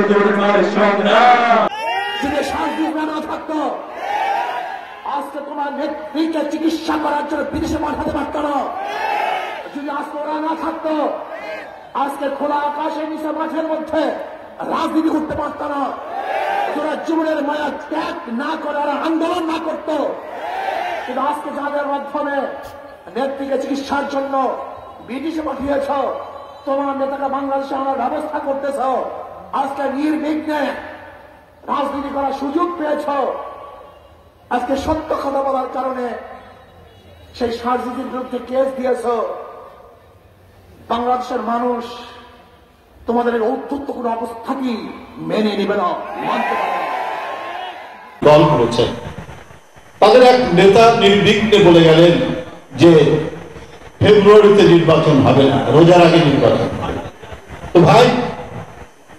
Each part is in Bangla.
দুর্বার সংগ্রাম। যদি শান্তির না থাকতো আজকে তোমার নেত্রীকে চিকিৎসা করার জন্য বিদেশে পাঠাতে পারত না। যদি আজকে ওরা না থাকতো আজকে খোলা আকাশের নিচে মাঠের মধ্যে রাজনীতি করতে পারত না। তোরা জীবনের মায়া ত্যাগ না করে আর আন্দোলন না করত। কিন্তু আজকে যাদের মাধ্যমে নেত্রীকে চিকিৎসার জন্য বিদেশে পাঠিয়েছ, তোমার নেতাকে বাংলাদেশে আনার ব্যবস্থা করতেছ, আজকে নির্বিঘ্নে রাজনীতি করার সুযোগ পেয়েছ। আজকে সত্য কথা বলার কারণে সেই রাজনীতির বিরুদ্ধে কেস দিয়েছ। বাংলাদেশের মানুষ তোমাদের এই ঔদ্ধত্য কোনো অবস্থাকেই মেনে নেবে না, মানতে পারে না। দল করেছে তাদের এক নেতা নির্বিঘ্নে বলে গেলেন যে ফেব্রুয়ারিতে নির্বাচন হবে না, রোজার আগে নির্বাচন হবে। তো ভাই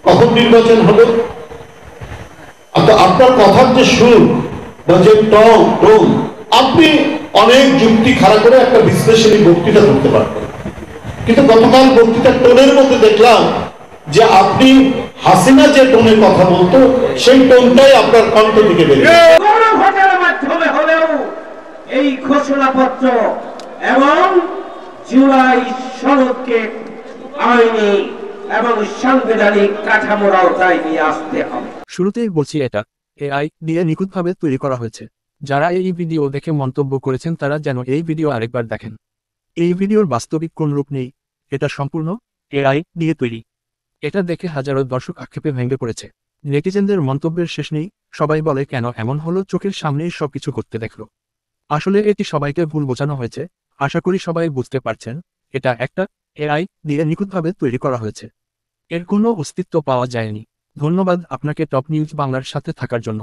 কখন নির্বাচন হবে? আপনার কথার যে সুর বা যে টোন, আপনি অনেক যুক্তি খাড়া করে একটা বিশ্লেষণী বক্তৃতা করতে পারবেন, কিন্তু গতকাল বক্তৃতার টোনের মধ্যে দেখলাম যে আপনি হাসিনা যে টোনে কথা বলতো সেই টোনটাই আপনার কণ্ঠ থেকে বেরিয়ে ভোটের মাধ্যমে হলেও এই ঘোষণাপত্র এবং জুলাই সনদকে আইনি এবং সাংবিধানিক কাঠামোর আওতায় নিয়ে আসতে হবে। শুরুতেই বলছি, এটা এআই দিয়ে নিখুঁতভাবে তৈরি করা হয়েছে। যারা এই ভিডিও দেখে মন্তব্য করেছেন তারা যেন এই ভিডিও আরেকবার দেখেন। এই ভিডিওর বাস্তবিক কোন রূপ নেই, এটা সম্পূর্ণ এআই দিয়ে তৈরি। এটা দেখে হাজারো দর্শক আক্ষেপে ভেঙে পড়েছে। নেটিজেনদের মন্তব্যের শেষ নেই, সবাই বলে কেন এমন হলো, চোখের সামনেই সবকিছু করতে দেখলো। আসলে এটি সবাইকে ভুল বোঝানো হয়েছে। আশা করি সবাই বুঝতে পারছেন এটা একটা এআই দিয়ে নিখুঁতভাবে তৈরি করা হয়েছে। এর কোনো অস্তিত্ব পাওয়া যায়নি। ধন্যবাদ আপনাকে টপ নিউজ বাংলার সাথে থাকার জন্য।